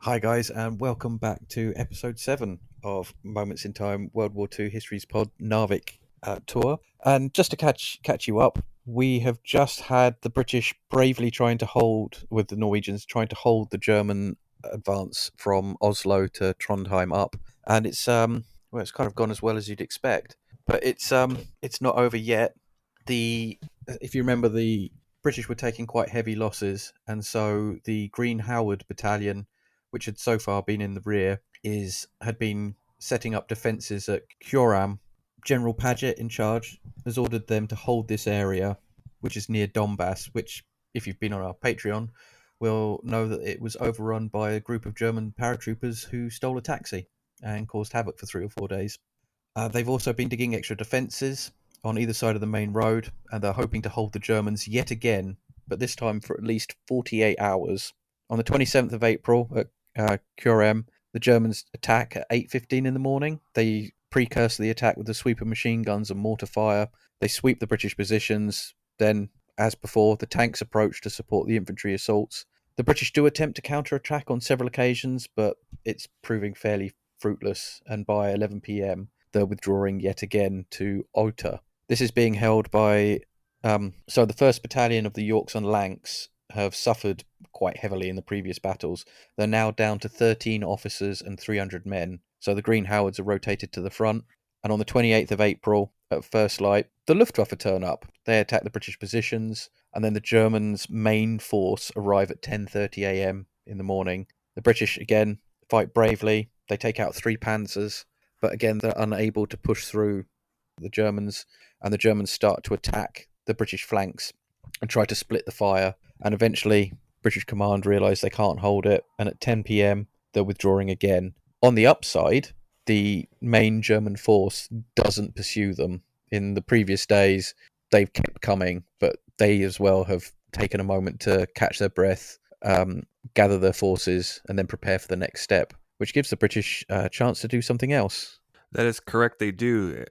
Hi guys, and welcome back to episode 7 of Moments in Time World War II Histories Pod Narvik tour. And just to catch you up, we have just had the British bravely trying to hold, with the Norwegians trying to hold the German advance from Oslo to Trondheim up, and it's kind of gone as well as you'd expect. But it's not over yet. If you remember, the British were taking quite heavy losses, and so the Green Howard Battalion, which had so far been in the rear, had been setting up defences at Kyoram. General Paget, in charge, has ordered them to hold this area, which is near Donbass, which, if you've been on our Patreon, will know that it was overrun by a group of German paratroopers who stole a taxi and caused havoc for 3 or 4 days. They've also been digging extra defences on either side of the main road, and they're hoping to hold the Germans yet again, but this time for at least 48 hours. On the 27th of April at Kurem, the Germans attack at 8:15 in the morning. They precursor the attack with a sweep of machine guns and mortar fire. They sweep the British positions. Then, as before, the tanks approach to support the infantry assaults. The British do attempt to counterattack on several occasions, but it's proving fairly fruitless, and by 11 p.m. they're withdrawing yet again to Ota. This is being held by so the 1st Battalion of the Yorks and Lanks have suffered quite heavily in the previous battles. They're now down to 13 officers and 300 men, so the Green Howards are rotated to the front. And on the 28th of April, at first light, the Luftwaffe turn up. They attack the British positions, and then the Germans' main force arrive at 10:30 a.m. in the morning. The British, again, fight bravely. They take out 3 panzers, but again, they're unable to push through the Germans, and the Germans start to attack the British flanks and try to split the fire. And eventually, British command realise they can't hold it, and at 10 p.m. they're withdrawing again. On the upside, the main German force doesn't pursue them. In the previous days, they've kept coming, but they as well have taken a moment to catch their breath, gather their forces, and then prepare for the next step, which gives the British a chance to do something else. That is correct. They do.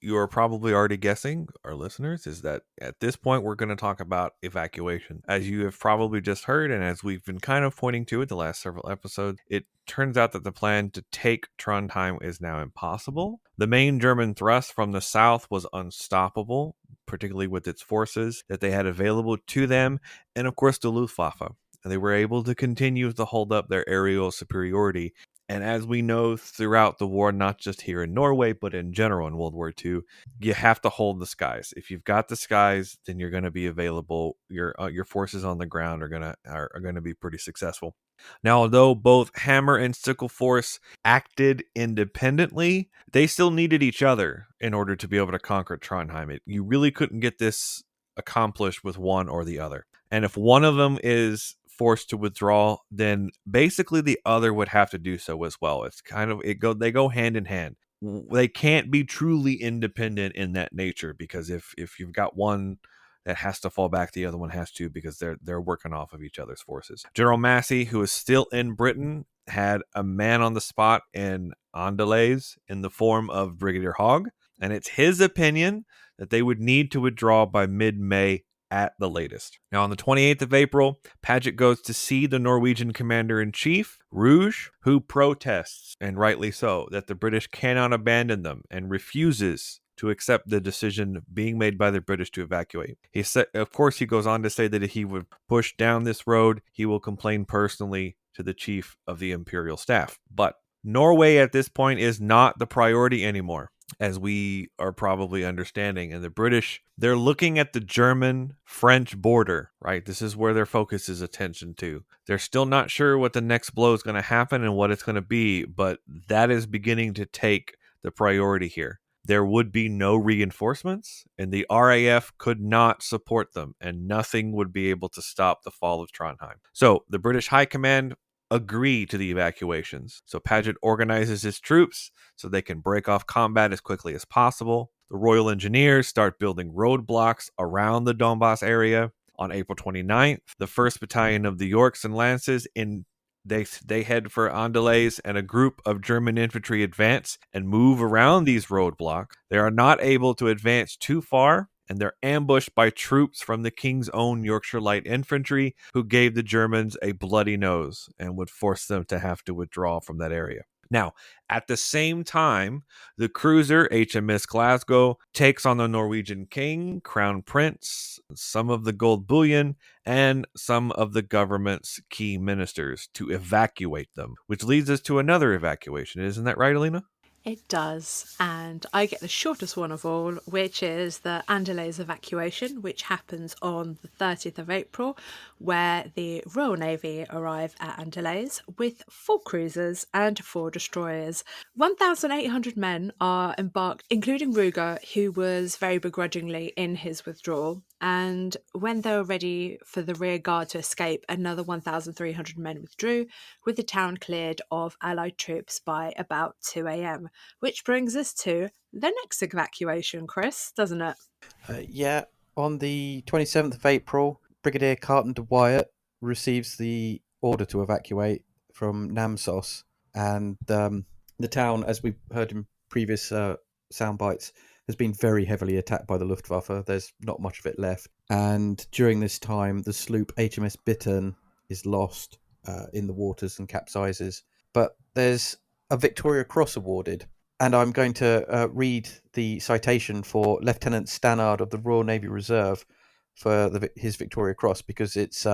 You are probably already guessing, our listeners, is that at this point we're going to talk about evacuation. As you have probably just heard, and as we've been kind of pointing to it the last several episodes, it turns out that the plan to take Trondheim is now impossible. The main German thrust from the south was unstoppable, particularly with its forces that they had available to them, and of course the Luftwaffe. And they were able to continue to hold up their aerial superiority. And as we know throughout the war, not just here in Norway, but in general in World War II, you have to hold the skies. If you've got the skies, then you're going to be available. Your forces on the ground are going to be pretty successful. Now, although both Hammer and Sickle Force acted independently, they still needed each other in order to be able to conquer Trondheim. You really couldn't get this accomplished with one or the other. And if one of them is forced to withdraw, then basically the other would have to do so as well. It's kind of they go hand in hand. They can't be truly independent in that nature, because if you've got one that has to fall back, the other one has to, because they're working off of each other's forces. General Massey, who is still in Britain, had a man on the spot in Andalays in the form of Brigadier Hogg, and it's his opinion that they would need to withdraw by mid-May at the latest. Now, on the 28th of April, Paget goes to see the Norwegian commander-in-chief, Rouge, who protests, and rightly so, that the British cannot abandon them, and refuses to accept the decision being made by the British to evacuate. Of course, he goes on to say that if he would push down this road, he will complain personally to the chief of the Imperial Staff. But Norway at this point is not the priority anymore, as we are probably understanding. And the British, they're looking at the German-French border, right? This is where their focus is attention to. They're still not sure what the next blow is going to happen and what it's going to be, but that is beginning to take the priority here. There would be no reinforcements, and the RAF could not support them, and nothing would be able to stop the fall of Trondheim. So the British High Command agree to the evacuations. So Paget organizes his troops so they can break off combat as quickly as possible. The Royal Engineers start building roadblocks around the Donbass area. On April 29th, the 1st Battalion of the Yorks and Lances they head for Andalays, and a group of German infantry advance and move around these roadblocks. They are not able to advance too far, and they're ambushed by troops from the king's own Yorkshire Light Infantry, who gave the Germans a bloody nose and would force them to have to withdraw from that area. Now, at the same time, the cruiser HMS Glasgow takes on the Norwegian king, crown prince, some of the gold bullion, and some of the government's key ministers to evacuate them, which leads us to another evacuation. Isn't that right, Alina? It does, and I get the shortest one of all, which is the Andelys evacuation, which happens on the 30th of April, where the Royal Navy arrive at Andelys with 4 cruisers and 4 destroyers. 1,800 men are embarked, including Ruger, who was very begrudgingly in his withdrawal. And when they were ready for the rear guard to escape, another 1,300 men withdrew, with the town cleared of Allied troops by about 2 a.m. Which brings us to the next evacuation, Chris, doesn't it? Yeah, on the 27th of April, Brigadier Carlton de Wyatt receives the order to evacuate from Namsos, and the town, as we've heard in previous sound bites, has been very heavily attacked by the Luftwaffe. There's not much of it left, and during this time, the sloop HMS Bittern is lost in the waters and capsizes. But there's a Victoria Cross awarded, and I'm going to read the citation for Lieutenant Stannard of the Royal Navy Reserve for his Victoria Cross, because it's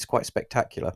quite spectacular.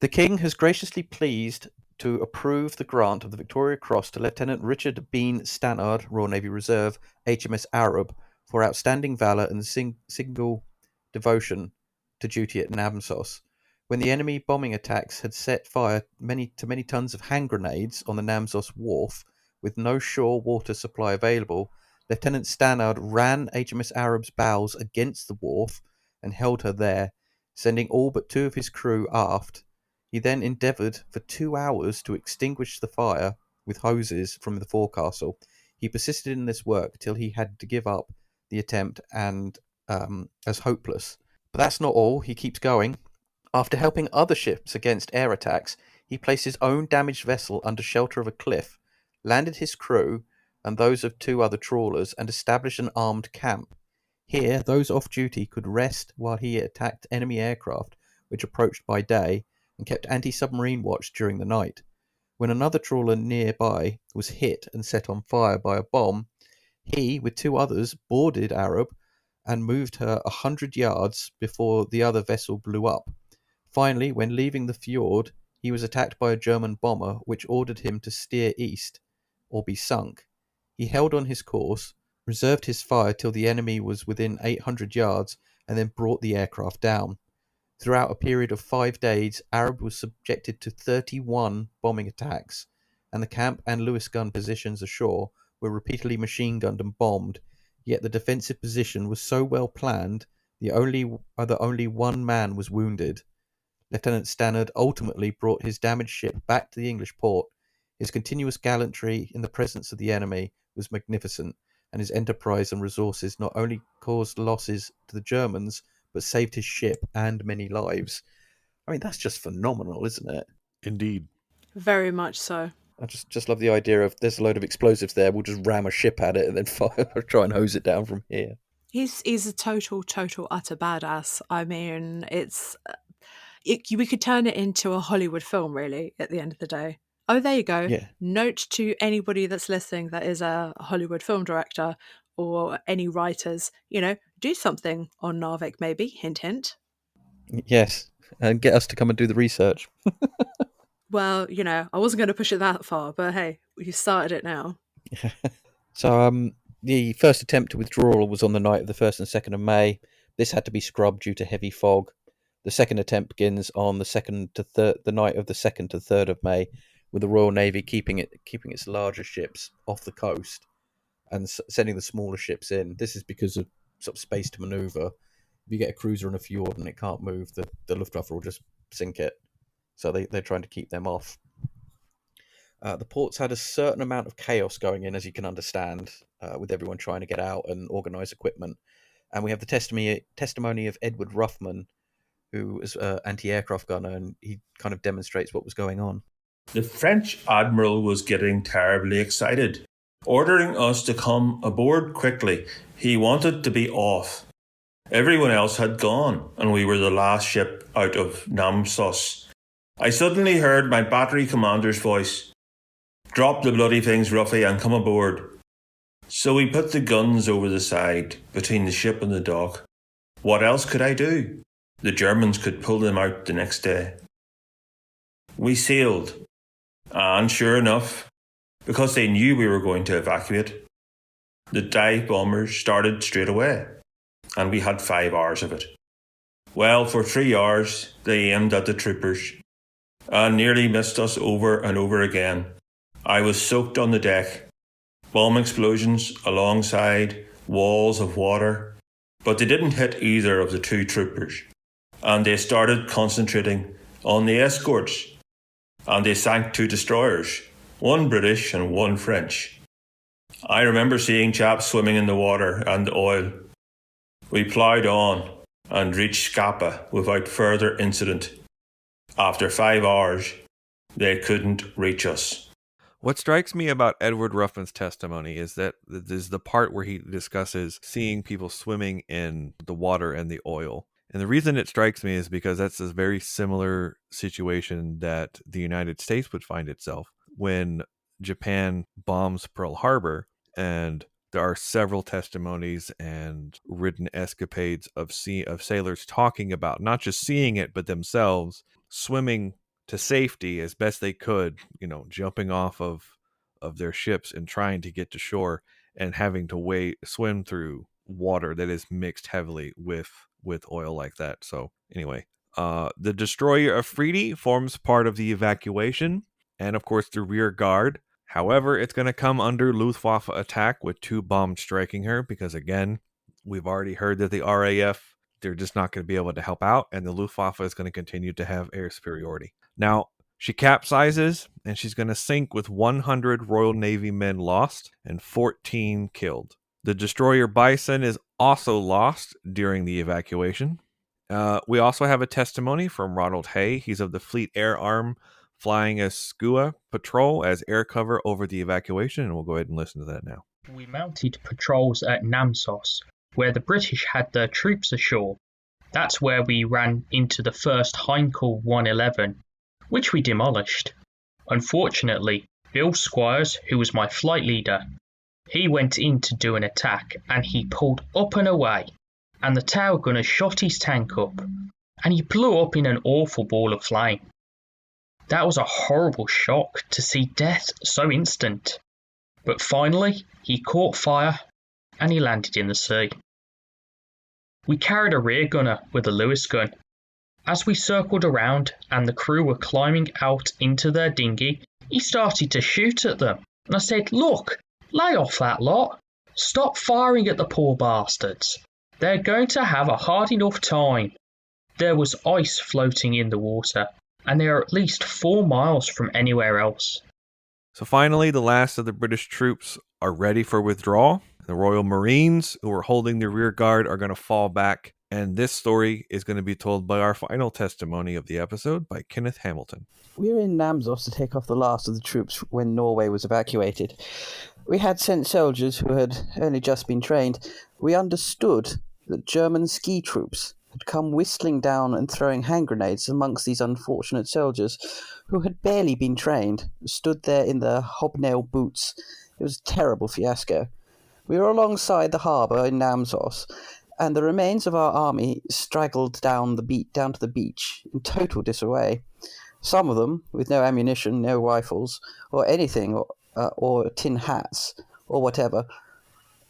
The King has graciously pleased to approve the grant of the Victoria Cross to Lieutenant Richard Bean Stannard, Royal Navy Reserve, HMS Arab, for outstanding valour and single devotion to duty at Namsos. When the enemy bombing attacks had set fire to many tons of hand grenades on the Namsos wharf, with no shore water supply available, Lieutenant Stannard ran HMS Arab's bows against the wharf and held her there, sending all but 2 of his crew aft. He then endeavoured for 2 hours to extinguish the fire with hoses from the forecastle. He persisted in this work till he had to give up the attempt and as hopeless. But that's not all. He keeps going. After helping other ships against air attacks, he placed his own damaged vessel under shelter of a cliff, landed his crew and those of 2 other trawlers, and established an armed camp. Here, those off duty could rest while he attacked enemy aircraft, which approached by day, and kept anti-submarine watch during the night. When another trawler nearby was hit and set on fire by a bomb, he, with 2 others, boarded Arab and moved her 100 yards before the other vessel blew up. Finally, when leaving the fjord, he was attacked by a German bomber, which ordered him to steer east or be sunk. He held on his course, reserved his fire till the enemy was within 800 yards, and then brought the aircraft down. Throughout a period of 5 days, Arab was subjected to 31 bombing attacks, and the camp and Lewis gun positions ashore were repeatedly machine gunned and bombed, yet the defensive position was so well planned that only 1 man was wounded. Lieutenant Stannard ultimately brought his damaged ship back to the English port. His continuous gallantry in the presence of the enemy was magnificent, and his enterprise and resources not only caused losses to the Germans, but saved his ship and many lives. I mean, that's just phenomenal, isn't it? Indeed. Very much so. I just love the idea of there's a load of explosives there, we'll just ram a ship at it and then fire, try and hose it down from here. He's a total utter badass. I mean, we could turn it into a Hollywood film, really, at the end of the day. Oh, there you go. Yeah. Note to anybody that's listening that is a Hollywood film director or any writers, do something on Narvik, maybe. Hint, hint. Yes, and get us to come and do the research. Well, I wasn't going to push it that far, but hey, you started it now. So, the first attempt to withdrawal was on the night of the 1st and 2nd of May. This had to be scrubbed due to heavy fog. The second attempt begins on the night of the 2nd to 3rd of May, with the Royal Navy keeping its larger ships off the coast and sending the smaller ships in. This is because of sort of space to manoeuvre. If you get a cruiser in a fjord and it can't move, the Luftwaffe will just sink it. So they're trying to keep them off. The ports had a certain amount of chaos going in, as you can understand, with everyone trying to get out and organise equipment. And we have the testimony of Edward Ruffman, who is an anti-aircraft gunner, and he kind of demonstrates what was going on. The French admiral was getting terribly excited, ordering us to come aboard quickly. He wanted to be off. Everyone else had gone, and we were the last ship out of Namsos. I suddenly heard my battery commander's voice. "Drop the bloody things, Ruffy, and come aboard." So we put the guns over the side, between the ship and the dock. What else could I do? The Germans could pull them out the next day. We sailed, and sure enough, because they knew we were going to evacuate, the dive bombers started straight away, and we had 5 hours of it. Well, for 3 hours, they aimed at the troopers, and nearly missed us over and over again. I was soaked on the deck, bomb explosions alongside walls of water, but they didn't hit either of the 2 troopers, and they started concentrating on the escorts, and they sank 2 destroyers, 1 British and 1 French. I remember seeing chaps swimming in the water and oil. We ploughed on and reached Scapa without further incident. After 5 hours, they couldn't reach us. What strikes me about Edward Ruffman's testimony is that this is the part where he discusses seeing people swimming in the water and the oil. And the reason it strikes me is because that's a very similar situation that the United States would find itself when Japan bombs Pearl Harbor, and there are several testimonies and written escapades of sailors talking about not just seeing it, but themselves swimming to safety as best they could, jumping off of their ships and trying to get to shore and having to swim through water that is mixed heavily with oil like that. So anyway, the destroyer Afridi forms part of the evacuation and of course the rear guard. However, it's going to come under Luftwaffe attack with 2 bombs striking her because, again, we've already heard that the RAF, they're just not going to be able to help out, and the Luftwaffe is going to continue to have air superiority. Now, she capsizes, and she's going to sink with 100 Royal Navy men lost and 14 killed. The destroyer Bison is also lost during the evacuation. We also have a testimony from Ronald Hay. He's of the Fleet Air Arm, flying a SCUA patrol as air cover over the evacuation, and we'll go ahead and listen to that now. We mounted patrols at Namsos, where the British had their troops ashore. That's where we ran into the first Heinkel 111, which we demolished. Unfortunately, Bill Squires, who was my flight leader, he went in to do an attack, and he pulled up and away, and the tower gunner shot his tank up, and he blew up in an awful ball of flame. That was a horrible shock to see death so instant. But finally, he caught fire and he landed in the sea. We carried a rear gunner with a Lewis gun. As we circled around and the crew were climbing out into their dinghy, he started to shoot at them. And I said, "Look, lay off that lot. Stop firing at the poor bastards. They're going to have a hard enough time." There was ice floating in the water, and they are at least 4 miles from anywhere else. So finally, the last of the British troops are ready for withdrawal. The Royal Marines, who are holding the rear guard, are going to fall back. And this story is going to be told by our final testimony of the episode by Kenneth Hamilton. We were in Namsos to take off the last of the troops when Norway was evacuated. We had sent soldiers who had only just been trained. We understood that German ski troops had come whistling down and throwing hand grenades amongst these unfortunate soldiers who had barely been trained, stood there in their hobnail boots. It was a terrible fiasco. We were alongside the harbour in Namsos, and the remains of our army straggled down to the beach in total disarray. Some of them with no ammunition, no rifles, or anything, or tin hats, or whatever.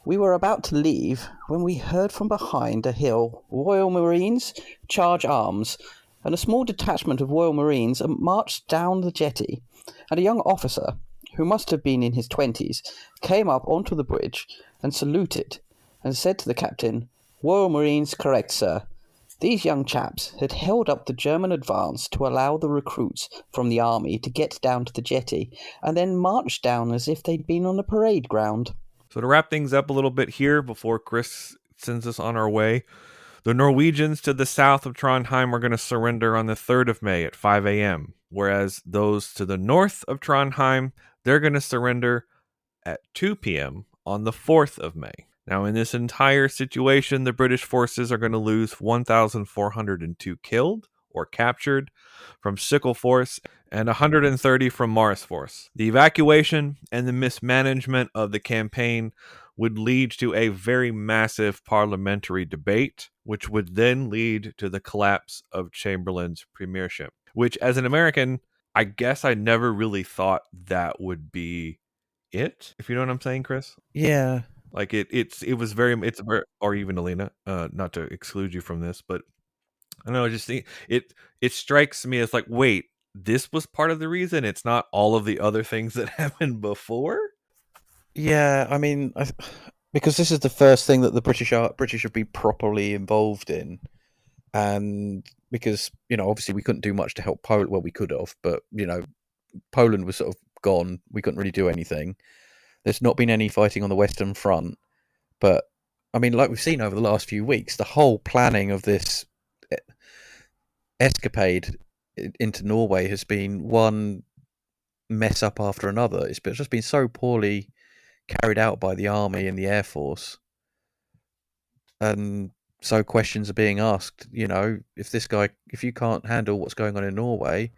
We were about to leave when we heard from behind a hill, "Royal Marines, charge arms," and a small detachment of Royal Marines marched down the jetty, and a young officer, who must have been in his 20s, came up onto the bridge and saluted and said to the captain, "Royal Marines, correct, sir." These young chaps had held up the German advance to allow the recruits from the army to get down to the jetty, and then marched down as if they'd been on a parade ground. So to wrap things up a little bit here before Chris sends us on our way, the Norwegians to the south of Trondheim are going to surrender on the 3rd of May at 5 a.m., whereas those to the north of Trondheim, they're going to surrender at 2 p.m. on the 4th of May. Now, in this entire situation, the British forces are going to lose 1,402 killed or captured from Sickle Force and 130 from Morris Force. The evacuation and the mismanagement of the campaign would lead to a very massive parliamentary debate, which would then lead to the collapse of Chamberlain's premiership, which, as an American, I guess I never really thought that would be it, if you know what I'm saying, Chris. Yeah. Like it's very, or even Alina, not to exclude you from this, but I don't know, I just think it strikes me as like, wait, this was part of the reason. It's not all of the other things that happened before. Yeah, I mean, because this is the first thing that the British have been properly involved in, and because obviously we couldn't do much to help Poland. Well, we could have, but Poland was sort of gone. We couldn't really do anything. There's not been any fighting on the Western Front, but I mean, like we've seen over the last few weeks, the whole planning of this escapade into Norway has been one mess up after another. It's just been so poorly carried out by the army and the air force, and so questions are being asked. If you can't handle what's going on in Norway,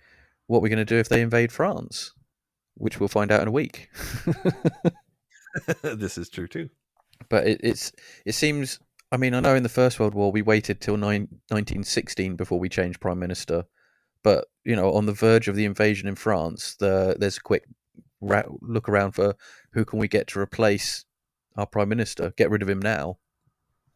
what are we going to do if they invade France? Which we'll find out in a week. This is true too. But it seems. I mean, I know in the First World War we waited till 1916 before we changed prime minister, but on the verge of the invasion in France, there's a quick look around for who can we get to replace our prime minister. Get rid of him now.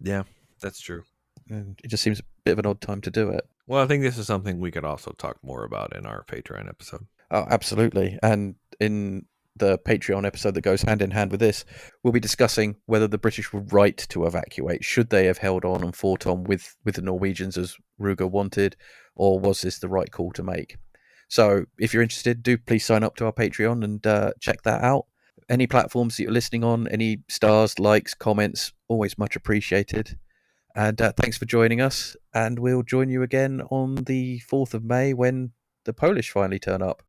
Yeah, that's true. And it just seems a bit of an odd time to do it. Well, I think this is something we could also talk more about in our Patreon episode. Oh, absolutely. And in the Patreon episode that goes hand in hand with this, we'll be discussing whether the British were right to evacuate. Should they have held on and fought on with the Norwegians as Ruger wanted, or was this the right call to make? So if you're interested, do please sign up to our Patreon and check that out. Any platforms that you're listening on, any stars, likes, comments, always much appreciated. And thanks for joining us. And we'll join you again on the 4th of May when the Polish finally turn up.